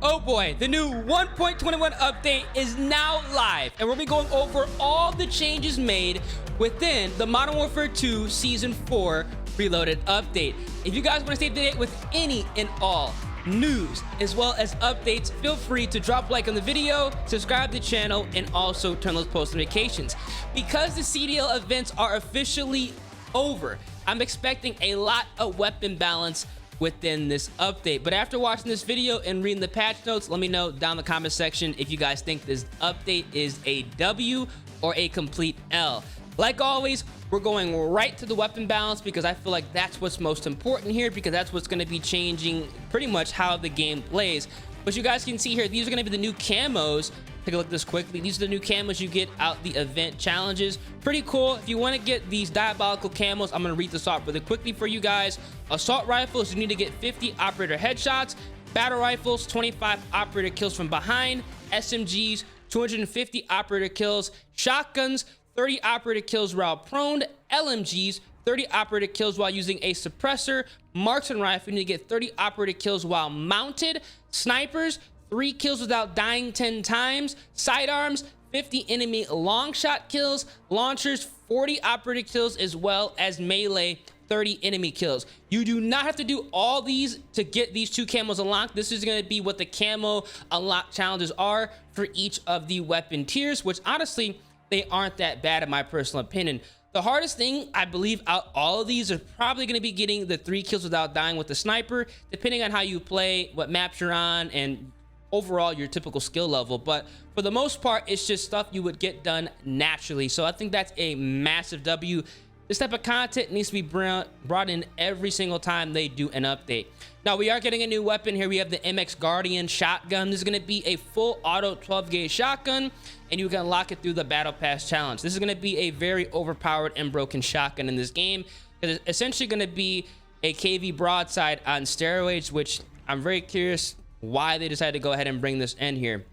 Oh boy, the new 1.21 update is now live, and we'll be going over all the changes made within the Modern Warfare 2 Season 4 Reloaded update. If you guys want to stay up to date with any and all news as well as updates, feel free to drop a like on the video, subscribe to the channel, and also turn those post notifications. Because the CDL events are officially over, I'm expecting a lot of weapon balance within this update. But after watching this video and reading the patch notes, let me know down in the comment section if you guys think this update is a W or a complete L. Like always, we're going right to the weapon balance because I feel like that's what's most important here, because that's what's going to be changing pretty much how the game plays. But you guys can see here, these are going to be the new camos. Take a look at this quickly. These are the new camos you get out the event challenges. Pretty cool. If you want to get these diabolical camos, I'm going to read this off really quickly for you guys. Assault rifles, you need to get 50 operator headshots. Battle rifles, 25 operator kills from behind. SMGs, 250 operator kills. Shotguns, 30 operator kills while prone. LMGs, 30 operator kills while using a suppressor. Marksman rifle, you need to get 30 operator kills while mounted. Snipers, 3 kills without dying 10 times. Sidearms, 50 enemy long shot kills. Launchers, 40 operator kills, as well as melee, 30 enemy kills. You do not have to do all these to get these 2 camos unlocked. This is going to be what the camo unlock challenges are for each of the weapon tiers, which honestly, they aren't that bad in my personal opinion. The hardest thing, I believe, out all of these are probably going to be getting the 3 kills without dying with the sniper, depending on how you play, what maps you're on, and overall your typical skill level. But for the most part, it's just stuff you would get done naturally. So I think that's a massive W. This type of content needs to be brought in every single time they do an update. Now, we are getting a new weapon here. We have the MX Guardian shotgun. This is going to be a full auto 12 gauge shotgun, and you can unlock it through the battle pass challenge. This is going to be a very overpowered and broken shotgun in this game. It's essentially going to be a KV broadside on steroids, which I'm very curious why they decided to go ahead and bring this in here.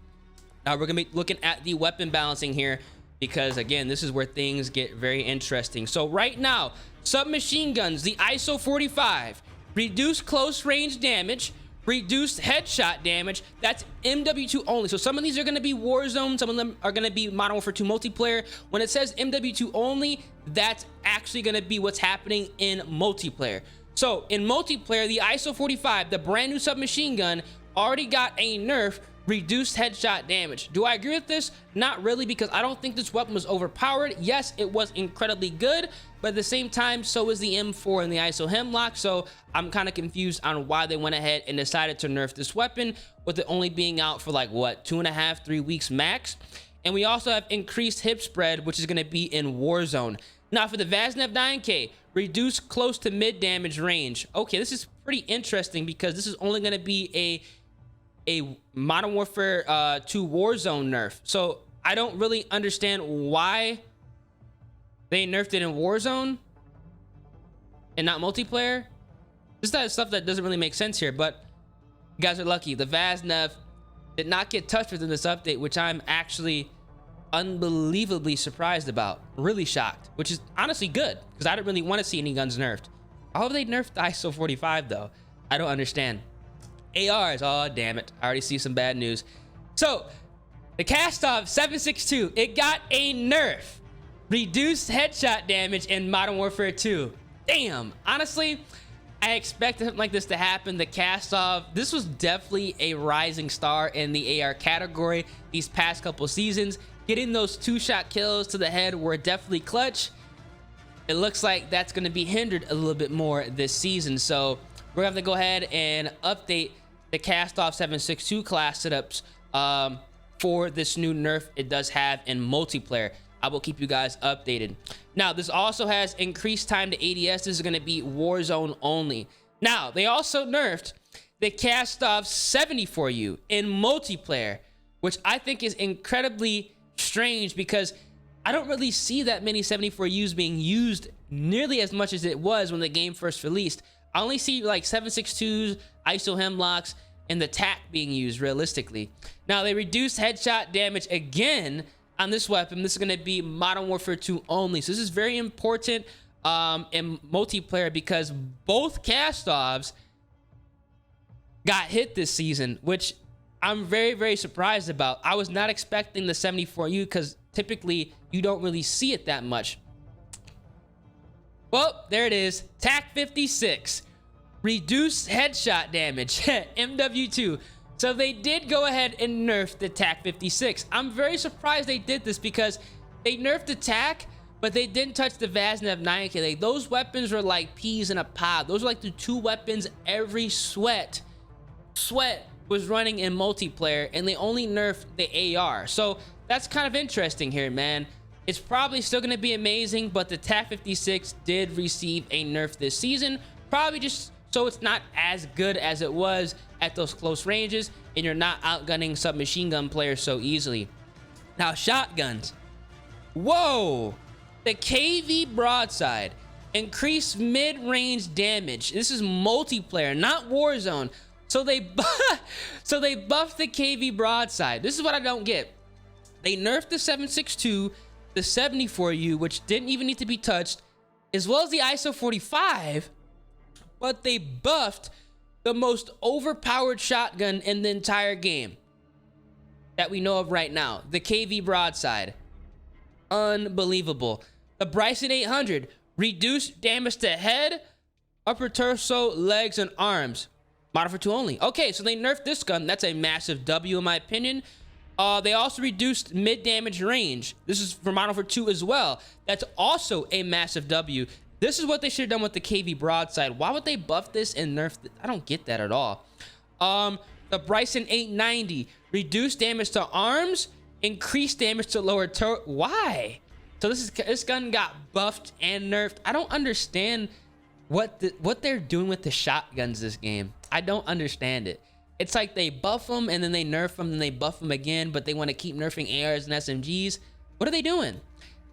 Now, we're going to be looking at the weapon balancing here, because again, this is where things get very interesting. So right now, submachine guns, the ISO 45, reduced close range damage, reduced headshot damage. That's MW2 only. So some of these are going to be Warzone, some of them are going to be Modern Warfare 2 multiplayer. When it says MW2 only, that's actually going to be what's happening in multiplayer. So in multiplayer, the ISO 45, the brand new submachine gun, already got a nerf, reduced headshot damage. Do I agree with this? Not really, because I don't think this weapon was overpowered. Yes, it was incredibly good, but at the same time, so is the M4 and the ISO Hemlock. So I'm kind of confused on why they went ahead and decided to nerf this weapon, with it only being out for like what, 2.5, 3 weeks max. And we also have increased hip spread, which is going to be in Warzone. Now for the Vaznev 9K, reduced close to mid damage range. Okay, this is pretty interesting because this is only going to be a Modern Warfare 2 Warzone nerf. So I don't really understand why they nerfed it in Warzone and not multiplayer. Just that stuff that doesn't really make sense here, but you guys are lucky. The Vaznev did not get touched within this update, which I'm actually unbelievably surprised about. Really shocked, which is honestly good, because I didn't really want to see any guns nerfed. How have they nerfed the ISO 45 though? I don't understand. ARs, oh damn it, I already see some bad news. So the CastOff 762, it got a nerf, reduced headshot damage in Modern Warfare 2. Damn, honestly, I expected something like this to happen. The CastOff, this was definitely a rising star in the AR category these past couple seasons. Getting those 2-shot kills to the head were definitely clutch. It looks like that's going to be hindered a little bit more this season, so we're gonna have to go ahead and update the CastOff 762 class setups for this new nerf it does have in multiplayer. I will keep you guys updated. Now, this also has increased time to ADS. This is going to be Warzone only. Now, they also nerfed the CastOff 74U in multiplayer, which I think is incredibly strange because I don't really see that many 74Us being used nearly as much as it was when the game first released. I only see like 7.62s, ISO Hemlocks, and the TAC being used realistically. Now, they reduced headshot damage again on this weapon. This is going to be Modern Warfare 2 only. So this is very important in multiplayer because both CastOffs got hit this season, which I'm very, very surprised about. I was not expecting the 74U because typically you don't really see it that much. Well, there it is. TAC 56. Reduce headshot damage. MW2. So they did go ahead and nerf the TAC 56. I'm very surprised they did this because they nerfed the TAC, but they didn't touch the Vaznev 9K. Like, those weapons were like peas in a pod. Those were like the two weapons every sweat was running in multiplayer, and they only nerfed the AR. So that's kind of interesting here, man. It's probably still going to be amazing, but the TAC 56 did receive a nerf this season, probably just so it's not as good as it was at those close ranges, and you're not outgunning submachine gun players so easily. Now, shotguns. Whoa! The KV broadside. Increased mid-range damage. This is multiplayer, not Warzone. So they buffed the KV broadside. This is what I don't get. They nerfed the 7.62, the 74U, which didn't even need to be touched, as well as the ISO 45, but they buffed the most overpowered shotgun in the entire game that we know of right now, the KV broadside. Unbelievable. The Bryson 800, reduced damage to head, upper torso, legs, and arms. Model for 2 only. Okay, so they nerfed this gun. That's a massive W in my opinion. They also reduced mid-damage range. This is for Model for 2 as well. That's also a massive W. This is what they should have done with the KV broadside. Why would they buff this and nerf this? I don't get that at all. The Bryson 890, reduced damage to arms, increased damage to lower torso. Why? So this gun got buffed and nerfed. I don't understand what they're doing with the shotguns this game. I don't understand it. It's like they buff them and then they nerf them and they buff them again, but they want to keep nerfing ARs and SMGs. What are they doing?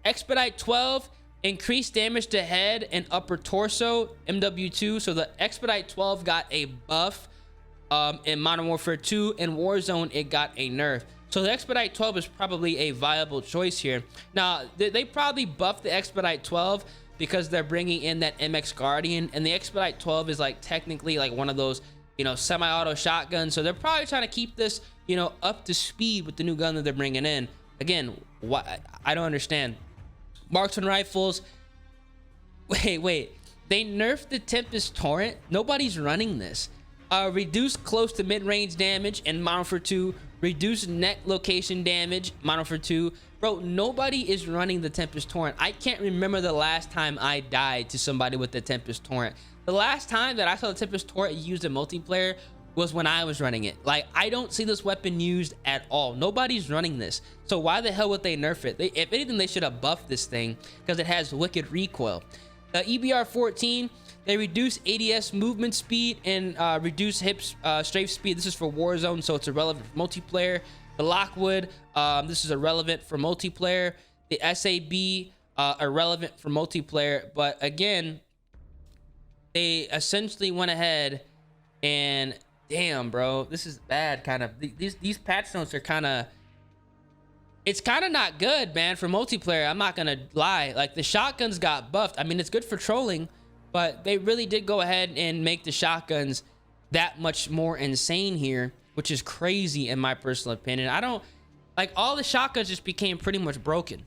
Expedite 12, increased damage to head and upper torso, MW2. So the Expedite 12 got a buff in Modern Warfare 2. In Warzone, it got a nerf. So the Expedite 12 is probably a viable choice here. Now, they probably buffed the Expedite 12 because they're bringing in that MX Guardian, and the Expedite 12 is like technically like one of those, you know, semi-auto shotguns. So they're probably trying to keep this, you know, up to speed with the new gun that they're bringing in. Again, what I don't understand. Marksman rifles. Wait. They nerfed the Tempest Torrent. Nobody's running this. Reduced close to mid-range damage in Modern Warfare 2. Reduced neck location damage, Modern Warfare 2. Bro, nobody is running the Tempest Torrent. I can't remember the last time I died to somebody with the Tempest Torrent. The last time that I saw the Tempest Torrent used in multiplayer was when I was running it. Like, I don't see this weapon used at all. Nobody's running this. So why the hell would they nerf it? If anything, they should have buffed this thing because it has wicked recoil. The EBR-14, they reduce ADS movement speed and reduce strafe speed. This is for Warzone, so it's irrelevant for multiplayer. The Lockwood, this is irrelevant for multiplayer. The SAB, irrelevant for multiplayer. But again, they essentially went ahead and damn, bro, this is bad. Kind of these patch notes are kind of. It's kind of not good, man, for multiplayer. I'm not gonna lie. Like, the shotguns got buffed. I mean, it's good for trolling, but they really did go ahead and make the shotguns that much more insane here, which is crazy in my personal opinion. I don't like, all the shotguns just became pretty much broken.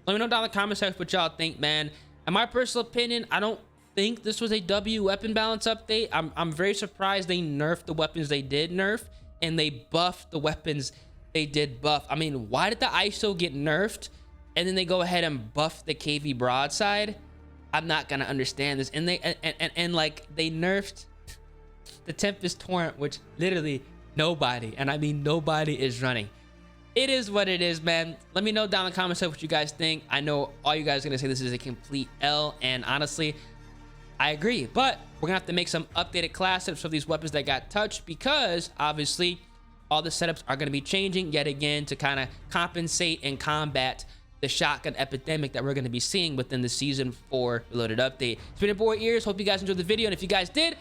Let me know down in the comment section what y'all think, man. In my personal opinion, I don't think this was a W weapon balance update. I'm very surprised they nerfed the weapons they did nerf, and they buffed the weapons they did buff. I mean, why did the ISO get nerfed and then they go ahead and buff the KV broadside? I'm not gonna understand this. And they like they nerfed the Tempest Torrent, which literally nobody, and I mean nobody, is running. It is what it is, man. Let me know down in the comments what you guys think. I know all you guys are gonna say this is a complete L, and honestly, I agree. But we're gonna have to make some updated class setups for these weapons that got touched, because obviously all the setups are going to be changing yet again to kind of compensate and combat the shotgun epidemic that we're going to be seeing within the Season 4 Reloaded update. It's been your boy Ears. Hope you guys enjoyed the video, and if you guys did,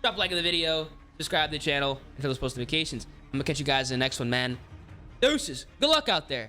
drop a like on the video, subscribe to the channel, and turn those post notifications. I'm going to catch you guys in the next one, man. Deuces. Good luck out there.